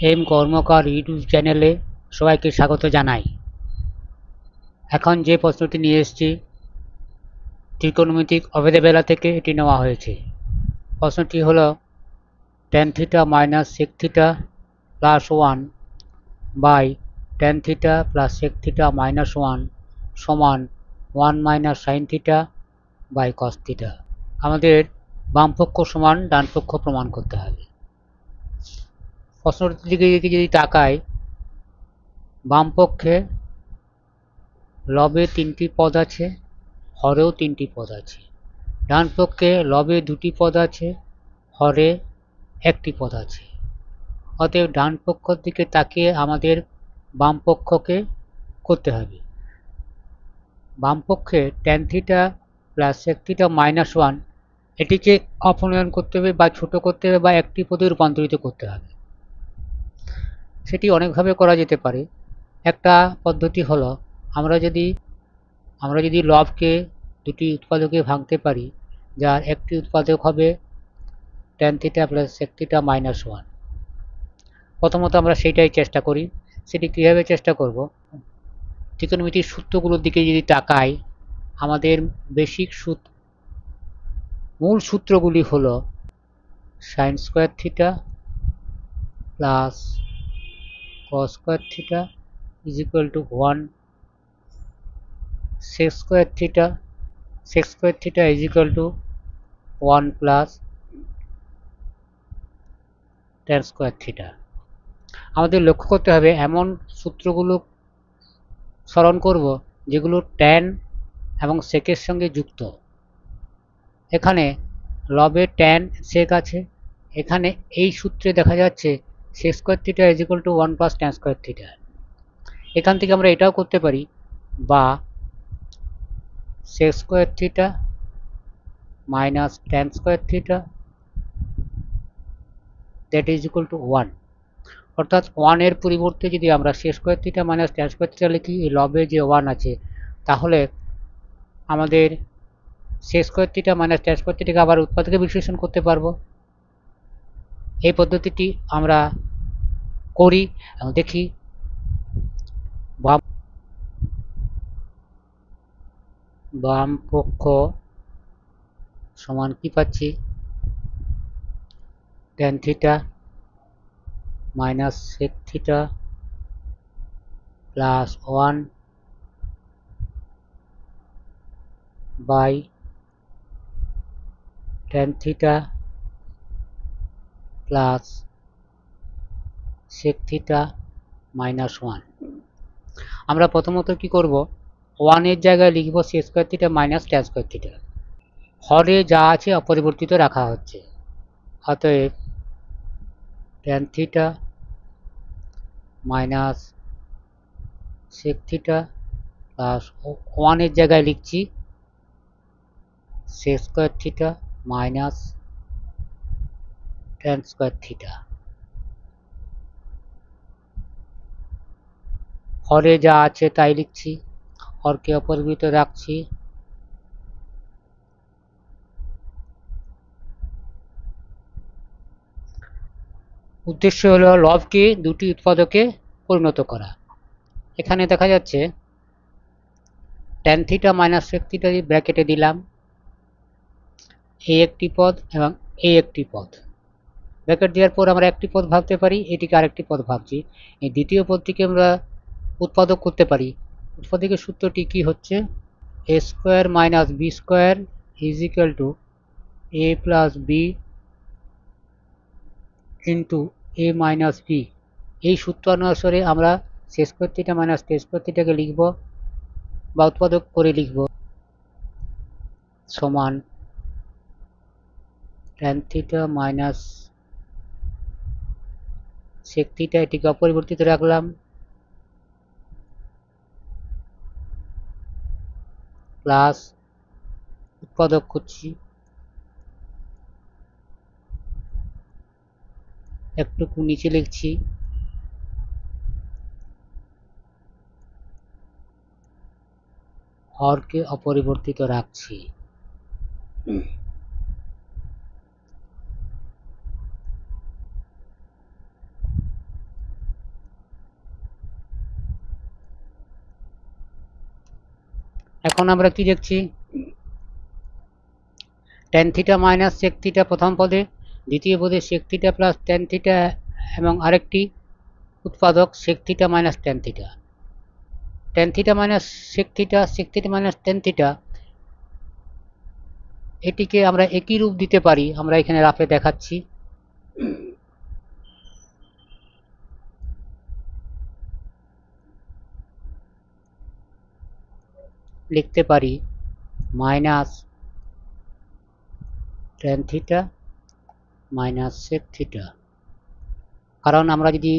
M কর্মকার YouTube চ্যানেলে সবাইকে স্বাগত জানাই। এখন যে প্রশ্নটি নিয়ে এসেছি ত্রিকোণমিতিক অভেদবেলা থেকে এটি নেওয়া হয়েছে। প্রশ্নটি হলো tan theta minus sec theta plus 1 by tan theta plus sec theta minus 1 সমান 1 minus sin theta by cos theta. আমাদের বামপক্ষ সমান ডানপক্ষ প্রমাণ করতে হবে। প্রশ্নটির দিকে যদি তাকাই, বামপক্ষে লবে 3টি পদ আছে, হরেও 3টি পদ আছে। ডান পক্ষে লবে 2টি পদ আছে, হরে 1টি পদ আছে। অতএব ডান পক্ষের দিকে তাকিয়ে আমাদের বাম পক্ষকে করতে হবে। বাম পক্ষে tan theta plus sec theta minus 1 এটিকে অপনয়ন করতে হবে বা ছোট করতে হবে বা একটি পদে রূপান্তরিত করতে হবে। সেটি অনেকভাবে করা যেতে পারে। একটা পদ্ধতি হলো আমরা যদি লবকে দুটি উৎপাদকে ভাঙতে পারি, যার একটি উৎপাদক হবে tan theta plus sec theta minus 1। প্রথমত আমরা সেইটাই চেষ্টা করি। সেটি কীভাবে চেষ্টা করব? ত্রিকোণমিতির সূত্রগুলোর দিকে যদি তাকাই, আমাদের মূল সূত্রগুলি হলো sin square theta plus cos square theta is equal to 1, sec square theta is equal to 1 plus tan square theta. আমাদের লক্ষ্য করতে হবে এমন সূত্রগুলো স্মরণ করব যেগুলো tan এবং সেকের সঙ্গে যুক্ত। এখানে লবে tan sec আছে, এখানে এই সূত্রে দেখা যাচ্ছে sec square theta is equal to 1 plus tan square theta. এখান থেকে আমরা এটাও করতে পারি, বা sec square theta minus tan square theta that is equal to 1। অর্থাৎ 1 এর পরিবর্তে যদি আমরা sec square theta minus tan square theta লিখি, এই লবে যে 1 আছে, তাহলে আমাদের sec square theta minus tan square থিটাকে আবার উৎপাদকে বিশ্লেষণ করতে পারবো। এই পদ্ধতিটি আমরা করি এবং দেখি বাম পক্ষ সমান কি পাচ্ছি, tan theta minus sec theta plus 1 by tan theta plus sec theta minus 1। আমরা প্রথমত কি করব, 1 এর জায়গায় লিখব sec square theta minus tan square theta. হরে যা আছে অপরিবর্তিত রাখা হচ্ছে। অতএব tan theta minus sec theta plus 1 এর জায়গায় লিখছি sec square theta minus tan square theta. হরে যা আছে তাই লিখছি, হরকে অপরিবর্তিত রাখছি। উদ্দেশ্য হলো লবকে দুটি উৎপাদকে পরিণত করা। এখানে দেখা যাচ্ছে tan theta minus sec theta ব্র্যাকেটে দিলাম, এই একটি পদ এবং এই একটি পদ। ব্র্যাকেট দেওয়ার পর আমরা একটি পদ ভাবতে পারি, এটিকে আরেকটি পদ ভাবছি। এই দ্বিতীয় পদটিকে আমরা উৎপাদক করতে পারি। উৎপাদকের সূত্রটি কি হচ্ছে, a square minus b square is equal to a plus b into a minus b। এই সূত্র অনুসারে আমরা sec square theta minus tan square থিটাকে লিখব বা উৎপাদক করে লিখব সমান tan theta minus sec theta, এটিকে অপরিবর্তিত রাখলাম, প্লাস উৎপাদক করছি, একটুকু নিচে লিখছি, হরকে অপরিবর্তিত রাখছি। এখন আমরা কি দেখছি, tan theta minus sec theta প্রথম পদে, দ্বিতীয় পদে sec theta plus tan theta এবং আরেকটি উৎপাদক sec theta minus tan theta. tan theta minus sec theta minus tan theta, এটিকে আমরা একই রূপ দিতে পারি। আমরা এখানে রাফে দেখাচ্ছি। লিখতে পারি minus tan theta minus sec theta, কারণ আমরা যদি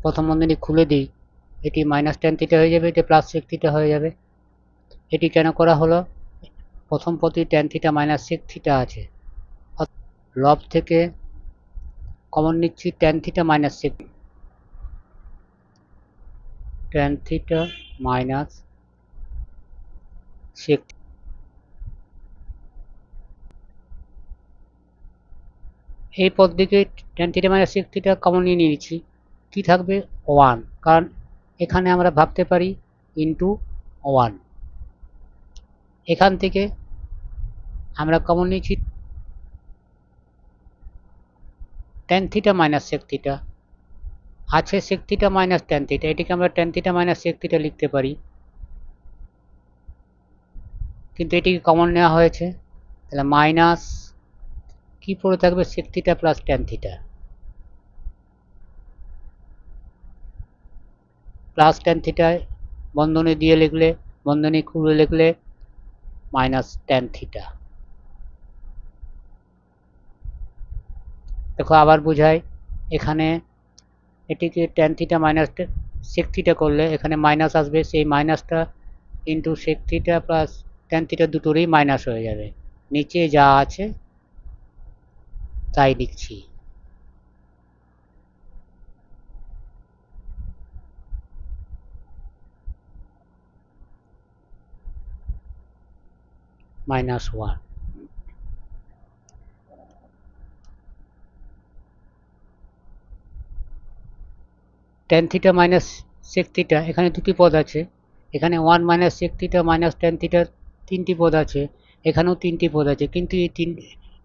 প্রথম বন্ধনী খুলে দিই এটি মাইনাস tan থিটা হয়ে যাবে, এটি প্লাস sec থিটা হয়ে যাবে। এটি কেন করা হলো, প্রথম পদে tan theta minus sec theta আছে, লব থেকে কমন নিচ্ছি tan theta minus sec, tan theta minus sec। এই পদ দিকে tan theta minus sec theta common নিয়ে নিয়েছি, কি থাকবে 1, কারণ এখানে আমরা ভাবতে পারি ইন্টু 1। এখান থেকে আমরা কমন নিয়েছি tan theta minus sec theta, আছে sec theta minus tan theta, এটিকে আমরা tan theta minus sec theta লিখতে পারি, কিন্তু এটিকে কমন নেওয়া হয়েছে, তাহলে মাইনাস কি পড়ে থাকবে sec theta plus tan theta, plus tan থিটায় বন্ধনী দিয়ে লিখলে, বন্ধনী খুলে লিখলে মাইনাস tan থিটা। দেখো আবার বুঝাই, এখানে এটিকে tan theta minus sec theta করলে এখানে মাইনাস আসবে, সেই মাইনাসটা into sec theta plus tan theta দুটোরই মাইনাস হয়ে যাবে, নিচে যা আছে তাই লিখছি। Minus 1। tan theta minus sec theta, এখানে দুটি পদ আছে, এখানে 1 minus sec theta minus tan theta তিনটি পদ আছে, এখানেও তিনটি পদ আছে, কিন্তু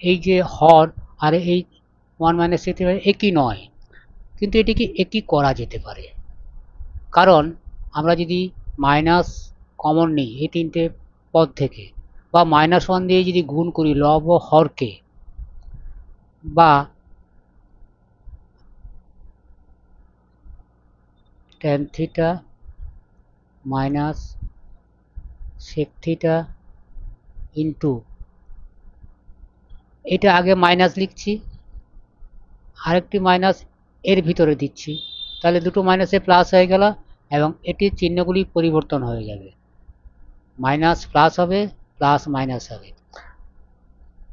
এই যে হর আর এই 1 মাইনাস sec থিটা একই নয়, কিন্তু এটিকে একই করা যেতে পারে, কারণ আমরা যদি মাইনাস কমন নিই এই তিনটে পদ থেকে, বা মাইনাস 1 দিয়ে যদি গুণ করি লব ও হরকে, বা tan theta minus sec theta into, এটা আগে মাইনাস লিখছি, আরেকটি মাইনাস এর ভিতরে দিচ্ছি, তাহলে দুটো মাইনাসে প্লাস হয়ে গেল এবং এটির চিহ্নগুলি পরিবর্তন হয়ে যাবে, মাইনাস প্লাস হবে, প্লাস মাইনাস হবে।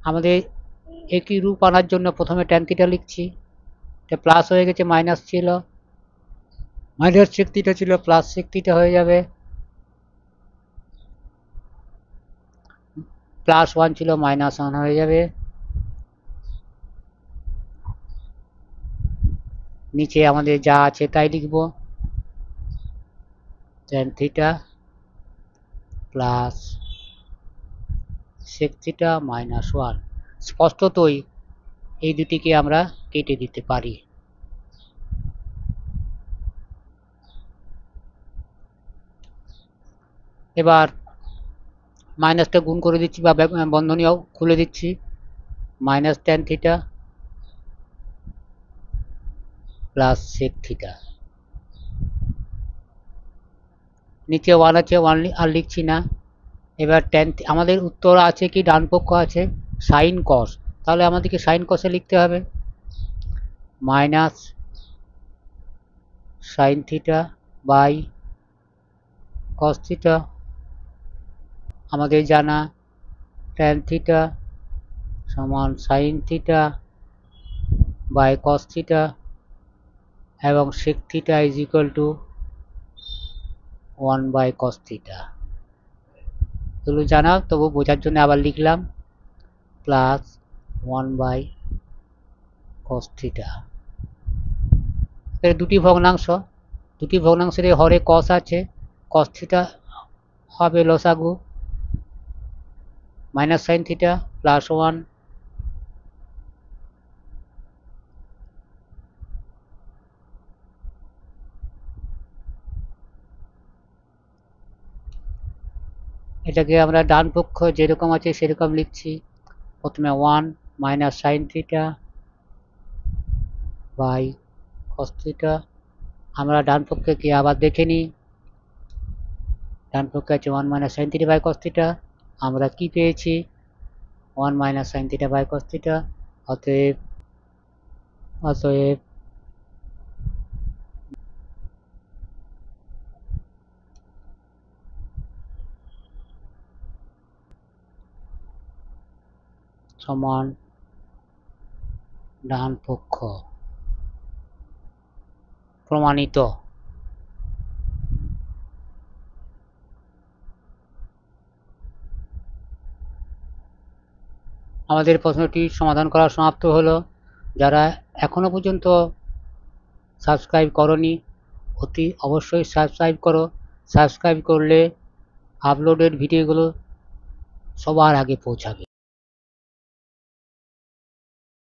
আমাদের একই রূপ আনার জন্য প্রথমে tan থিটা লিখছি, এটা প্লাস হয়ে গেছে, মাইনাস ছিল, মাইনাস sec থিটা ছিল, প্লাস sec থিটা হয়ে যাবে, প্লাস 1 ছিল মাইনাস 1 হয়ে যাবে, নিচে আমাদের যা আছে তাই লিখব, tan theta plus sec theta minus 1। স্পষ্টতই এই দুটিকে আমরা কেটে দিতে পারি। এবার মাইনাসটা গুণ করে দিচ্ছি বা বন্ধনীও খুলে দিচ্ছি, minus tan theta plus sec theta, নিচে 1 আছে, 1 আর লিখছি না। এবার tan, আমাদের উত্তর আছে কি ডান পক্ষ আছে সাইন কস, তাহলে আমাদেরকে সাইন কসে লিখতে হবে minus sine theta by cos theta. আমাদের জানা tan থিটা সমান sine theta by cos theta এবং sec theta is equal to 1 by cos theta. এগুলো জানা, তবু বোঝার জন্য আবার লিখলাম প্লাস 1 বাই কস থিটা। দুটি ভগ্নাংশ, দুটি ভগ্নাংশের হরে কস আছে, কস থিটা হবে লসাগু, মাইনাস সাইন থিটা প্লাস 1 এটাকে আমরা ডান পক্ষ যেরকম আছে সেরকম লিখছি। প্রথমে 1 minus sine theta by cos theta. আমরা ডান পক্ষে কি আবার দেখে নিই, ডান পক্ষে আছে 1 minus sine theta by cos theta. আমরা কি পেয়েছি 1 minus sine theta by cos theta. অতএব সমান ডান পক্ষ প্রমাণিত। আমাদের প্রশ্নটি সমাধান করা সমাপ্ত হলো। যারা এখনো পর্যন্ত সাবস্ক্রাইব করনি অতি অবশ্যই সাবস্ক্রাইব করো। সাবস্ক্রাইব করলে আপলোডের ভিডিওগুলো সবার আগে পৌঁছাবে।